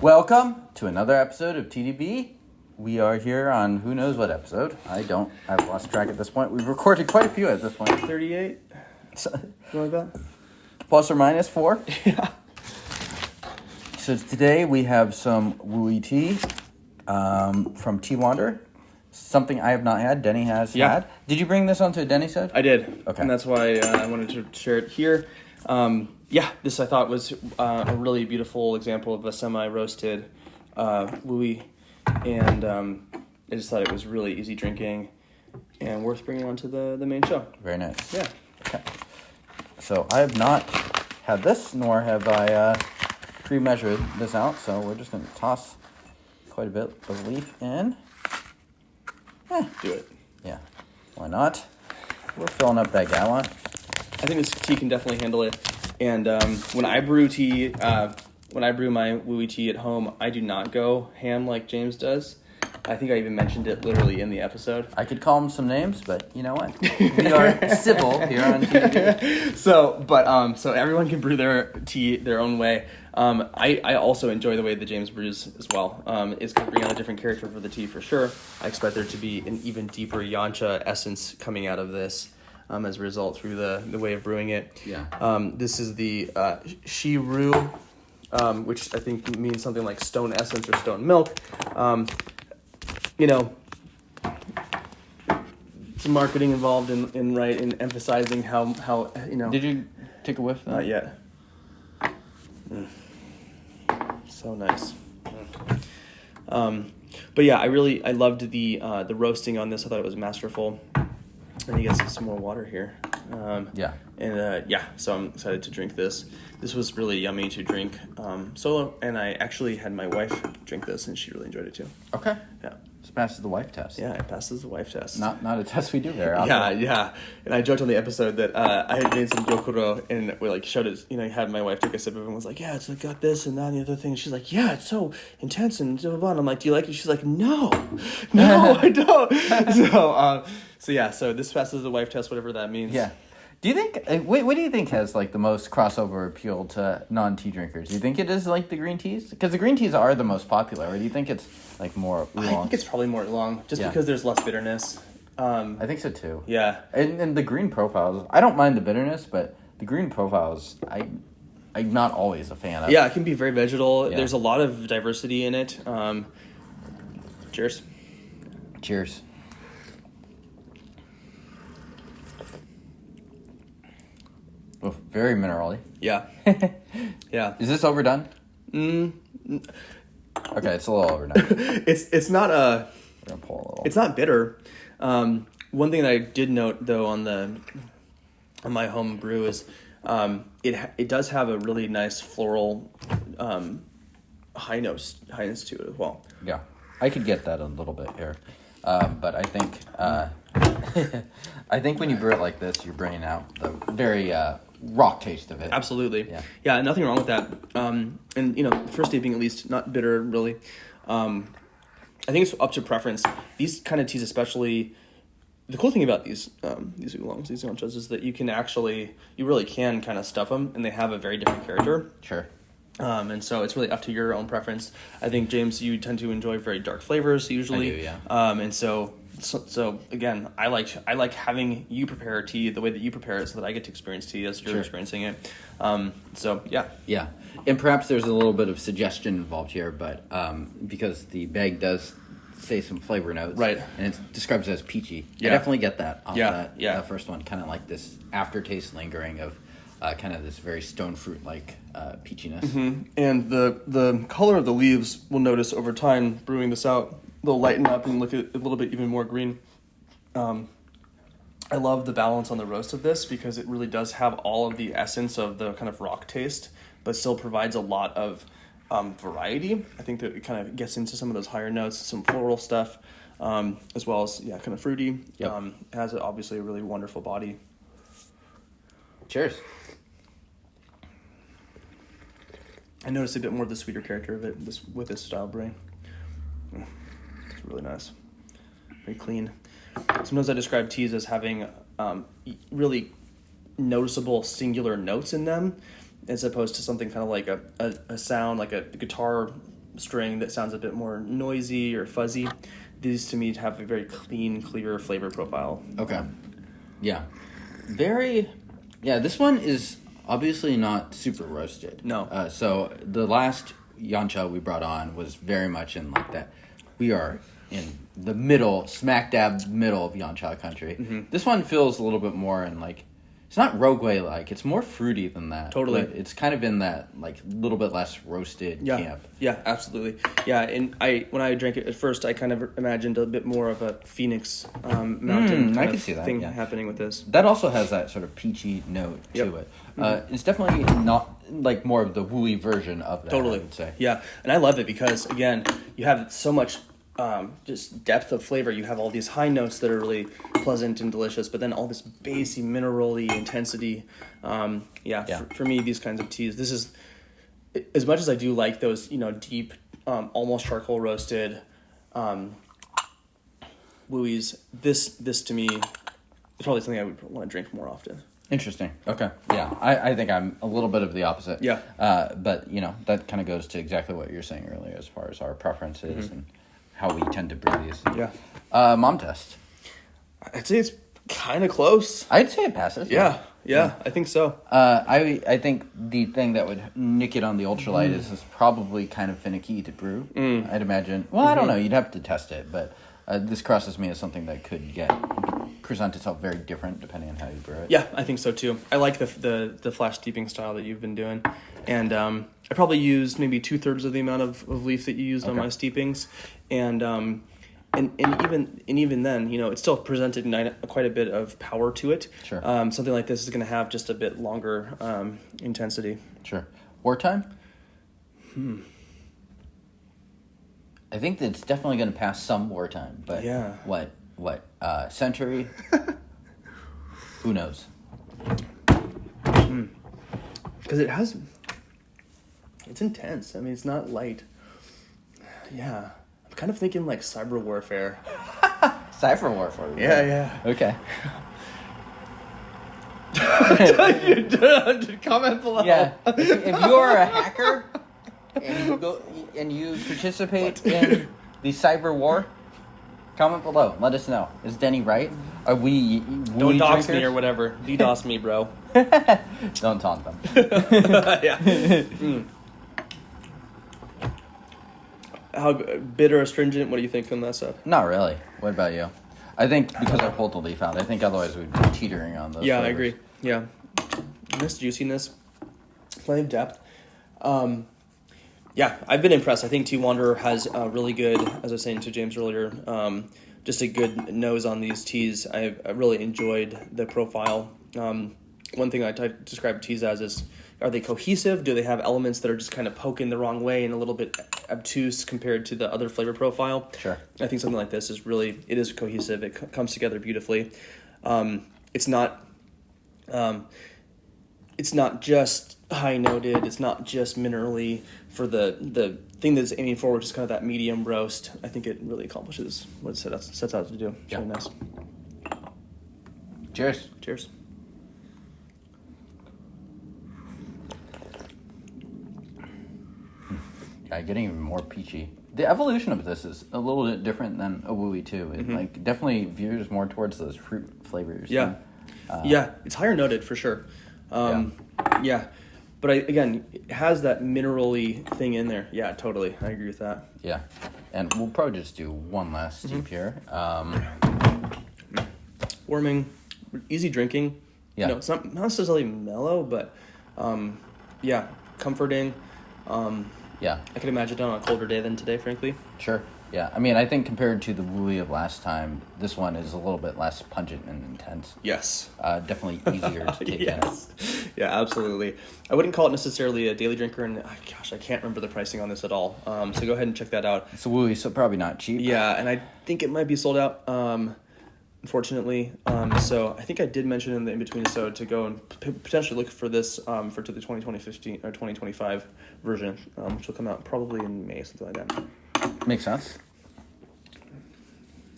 Welcome to another episode of TDB. We are here on who knows what episode. I've lost track at this point. We've recorded quite a few at this point. 38? Something like that? Plus or minus 4. Yeah. So today we have some Wooey tea from Tea Wander. Something I have not had. Denny has had. Did you bring this onto a Denny set? I did. Okay. And that's why I wanted to share it here. This I thought was a really beautiful example of a semi-roasted Wooey. And I just thought it was really easy drinking and worth bringing onto the main show. Very nice. Yeah. Okay. So I have not had this, nor have I pre-measured this out. So we're just going to toss quite a bit of leaf in. Do it. Yeah. Why not? We're filling up that gallon. I think this tea can definitely handle it. And when I brew tea, when I brew my Wooey tea at home, I do not go ham like James does. I think I even mentioned it literally in the episode. I could call him some names, but you know what? We are civil here on TV. So everyone can brew their tea their own way. I also enjoy the way that James brews as well. It's going to bring out a different character for the tea for sure. I expect there to be an even deeper Yancha essence coming out of this as a result through the way of brewing it. Yeah. This is the Shiru, which I think means something like stone essence or stone milk. Some marketing involved in emphasizing how. Did you take a whiff? Not yet. So nice. But yeah, I loved the roasting on this. I thought it was masterful. And you get some more water here. So I'm excited to drink this. This was really yummy to drink solo, and I actually had my wife drink this, and she really enjoyed it too. Okay. Yeah. This passes the wife test. Yeah, it passes the wife test. Not a test we do very often. Yeah. And I joked on the episode that I had made some gyokuro, and we showed it. Had my wife take a sip of it and was like, "Yeah, it's got this and that and the other thing." She's like, "Yeah, it's so intense and blah blah blah." And I'm like, "Do you like it?" She's like, "No, I don't." So this passes the wife test, whatever that means. Yeah. Do you think? What do you think has the most crossover appeal to non-tea drinkers? Do you think it is the green teas? Because the green teas are the most popular. Or do you think it's more oolong? I think it's probably more oolong, just because there's less bitterness. I think so too. Yeah. And the green profiles, I don't mind the bitterness, but the green profiles, I'm not always a fan of. Yeah, it can be very vegetal. Yeah. There's a lot of diversity in it. Cheers. Cheers. Oh, very mineral-y. Yeah. Yeah. Is this overdone? Okay, it's a little overdone. It's not We're gonna pull a little. It's not bitter. One thing that I did note though on my home brew is it does have a really nice floral highness to it as well. Yeah, I could get that a little bit here, but I think I think when you brew it like this, you're bringing out the very rock taste of it. Absolutely. Yeah. Nothing wrong with that. And first steeping at least not bitter really. I think it's up to preference. These kind of teas, especially, the cool thing about these oolongs, these yanchas, is that you really can kind of stuff them, and they have a very different character. Sure. And so it's really up to your own preference. I think, James, you tend to enjoy very dark flavors usually. I do, yeah. And so again, I like having you prepare tea the way that you prepare it, so that I get to experience tea as you're experiencing it. Yeah, and perhaps there's a little bit of suggestion involved here, but because the bag does say some flavor notes, right, and it describes it as peachy. Yeah. I definitely get that off that first one, kind of like this aftertaste lingering of kind of this very stone fruit like peachiness. Mm-hmm. And the color of the leaves, we'll notice over time brewing this out, they'll lighten up and look a little bit even more green. I love the balance on the roast of this because it really does have all of the essence of the kind of rock taste, but still provides a lot of variety. I think that it kind of gets into some of those higher notes, some floral stuff, as well as kind of fruity. Yep. It has obviously a really wonderful body. Cheers. I noticed a bit more of the sweeter character of it with this style brewing. It's really nice. Very clean. Sometimes I describe teas as having really noticeable singular notes in them, as opposed to something kind of like a sound, like a guitar strain that sounds a bit more noisy or fuzzy. These to me have a very clean, clear flavor profile. Okay. Yeah. This one is obviously not super roasted. No. So the last Yancha we brought on was very much in like that. We are in the middle, smack dab middle of Yancha country. Mm-hmm. This one feels a little bit more in like, it's not Rogueway like, it's more fruity than that. Totally. But it's kind of in that like little bit less roasted camp. Yeah, absolutely. Yeah, and when I drank it at first, I kind of imagined a bit more of a Phoenix Mountain kind of thing happening with this. That also has that sort of peachy note to it. It's definitely not like more of the wooey version of that, totally. I would say. Yeah, and I love it because, again, you have so much just depth of flavor. You have all these high notes that are really pleasant and delicious, but then all this bassy, mineral-y intensity. For me, these kinds of teas, this is, as much as I do like those, deep, almost charcoal roasted wooies, this to me is probably something I would want to drink more often. Interesting. Okay. Yeah. I think I'm a little bit of the opposite. Yeah. But, that kind of goes to exactly what you were saying earlier as far as our preferences and how we tend to brew these. Yeah. Mom test. I'd say it's kind of close. I'd say it passes. Yeah, I think so. I think the thing that would nick it on the ultralight is it's probably kind of finicky to brew. I'd imagine. Well, I don't know. You'd have to test it, but this crosses me as something that could present itself very different depending on how you brew it. Yeah, I think so too. I like the flash steeping style that you've been doing, and I probably used maybe 2/3 of the amount of leaf that you used on my steepings, and even then, it still presented quite a bit of power to it. Sure. Something like this is going to have just a bit longer intensity. Sure. Wartime? I think that it's definitely going to pass some wartime, but yeah. What? Century? Who knows? Because it's intense. I mean, it's not light. Yeah. I'm kind of thinking like cyber warfare. Cyber warfare. Right? Yeah. Okay. Comment below. Yeah. If you are a hacker and you participate in the cyber war, comment below. Let us know. Is Denny right? Are we Don't dox me or whatever. DDoS me, bro. Don't taunt them. Yeah. How bitter, astringent? What do you think on that stuff? Not really. What about you? I think because I pulled the leaf out, I think otherwise we'd be teetering on those. Yeah, flavors. I agree. Yeah. Nice juiciness. Plenty of depth. Yeah, I've been impressed. I think Tea Wanderer has a really good, as I was saying to James earlier, just a good nose on these teas. I really enjoyed the profile. One thing I describe teas as is, are they cohesive? Do they have elements that are just kind of poking the wrong way and a little bit obtuse compared to the other flavor profile? Sure. I think something like this is cohesive. It comes together beautifully. It's not just high noted. It's not just minerally for the thing that's aiming for, which is kind of that medium roast. I think it really accomplishes what it sets out to do. It's really nice. Cheers. Cheers. Yeah, getting even more peachy. The evolution of this is a little bit different than a wooey too. It definitely veers more towards those fruit flavors. Yeah, it's higher noted for sure. Yeah. But it has that mineral-y thing in there. Yeah, totally. I agree with that. Yeah, and we'll probably just do one last steep here. Warming, easy drinking. Yeah, it's not necessarily mellow, but comforting. Yeah, I could imagine it on a colder day than today, frankly. Sure. Yeah, I mean, I think compared to the wooey of last time, this one is a little bit less pungent and intense. Yes. Definitely easier to take in. Yeah, absolutely. I wouldn't call it necessarily a daily drinker, and I can't remember the pricing on this at all. So go ahead and check that out. It's a wooey, so probably not cheap. Yeah, and I think it might be sold out, unfortunately. So I think I did mention in the in-between episode to go and potentially look for this for the 2015 or 2025 version, which will come out probably in May, something like that. Makes sense.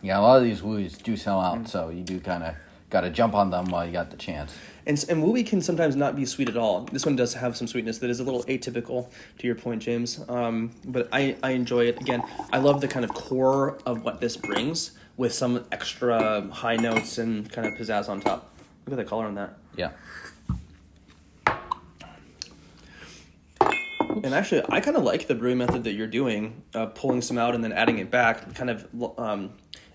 Yeah, a lot of these wooeys do sell out, so you do kind of got to jump on them while you got the chance. And wooey can sometimes not be sweet at all. This one does have some sweetness that is a little atypical, to your point, James. But I enjoy it. Again, I love the kind of core of what this brings with some extra high notes and kind of pizzazz on top. Look at the color on that. Yeah. And actually, I kind of like the brewing method that you're doing, pulling some out and then adding it back. It kind of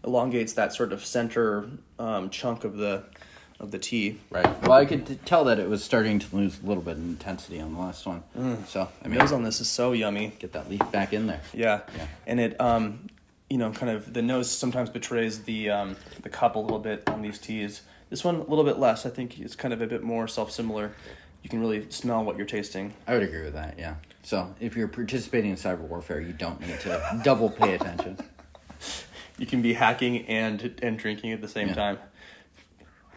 elongates that sort of center chunk of the tea. Right. Well, I could tell that it was starting to lose a little bit of intensity on the last one. So I mean, the nose on this is so yummy. Get that leaf back in there. Yeah. And it, kind of the nose sometimes betrays the cup a little bit on these teas. This one a little bit less. I think it's kind of a bit more self-similar. You can really smell what you're tasting. I would agree with that. Yeah. So if you're participating in cyber warfare, you don't need to double pay attention. You can be hacking and drinking at the same time.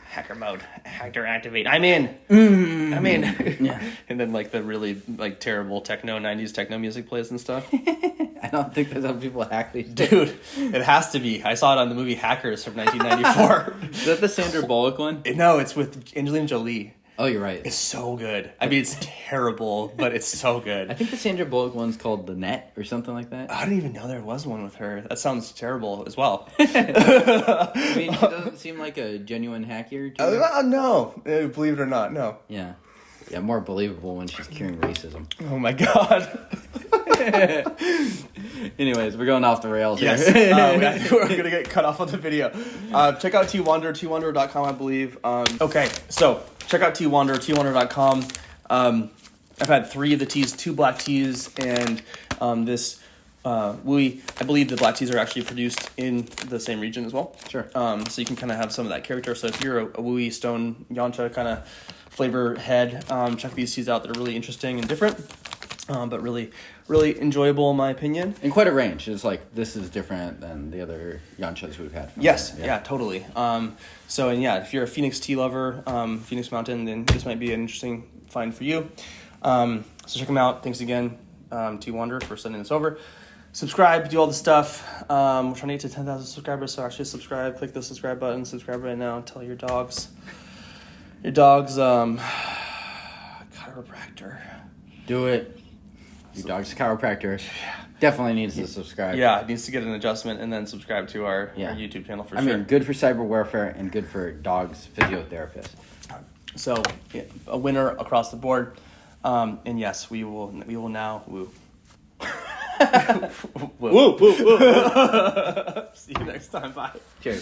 Hacker mode. Hacker activate. I'm in. I'm in. Yeah. And then like the really terrible 90s techno music plays and stuff. I don't think that's how people hack these days. Dude, it has to be. I saw it on the movie Hackers from 1994. Is that the Sandra Bullock one? No, it's with Angelina Jolie. Oh, you're right. It's so good. I mean, it's terrible, but it's so good. I think the Sandra Bullock one's called The Net or something like that. I didn't even know there was one with her. That sounds terrible as well. I mean, she doesn't seem like a genuine hacker to you. No. Believe it or not, no. Yeah. Yeah, more believable when she's curing racism. Oh my god. Anyways, we're going off the rails here. Yes. We're going to get cut off on the video. Check out Twander, twander.com, I believe. Okay, so check out Twander, twander.com. I've had 3 of the teas, 2 black teas, and this wooey. I believe the black teas are actually produced in the same region as well. Sure. So you can kind of have some of that character. So if you're a wooey stone Yancha kind of flavor head, check these teas out. They're really interesting and different. But really, really enjoyable in my opinion. And quite a range. It's like, this is different than the other Yanchas we've had. Yes, yeah, totally. If you're a Phoenix tea lover, Phoenix Mountain, then this might be an interesting find for you. So check them out. Thanks again, Twander, for sending this over. Subscribe, do all the stuff. We're trying to get to 10,000 subscribers, so actually subscribe. Click the subscribe button. Subscribe right now. Tell your dog's chiropractor. Do it. Your dog's a chiropractor. Definitely needs to subscribe. Yeah, it needs to get an adjustment and then subscribe to our YouTube channel for sure. I mean, good for cyber warfare and good for dogs physiotherapists. So, a winner across the board. And yes, we will now woo. Woo. See you next time. Bye. Cheers.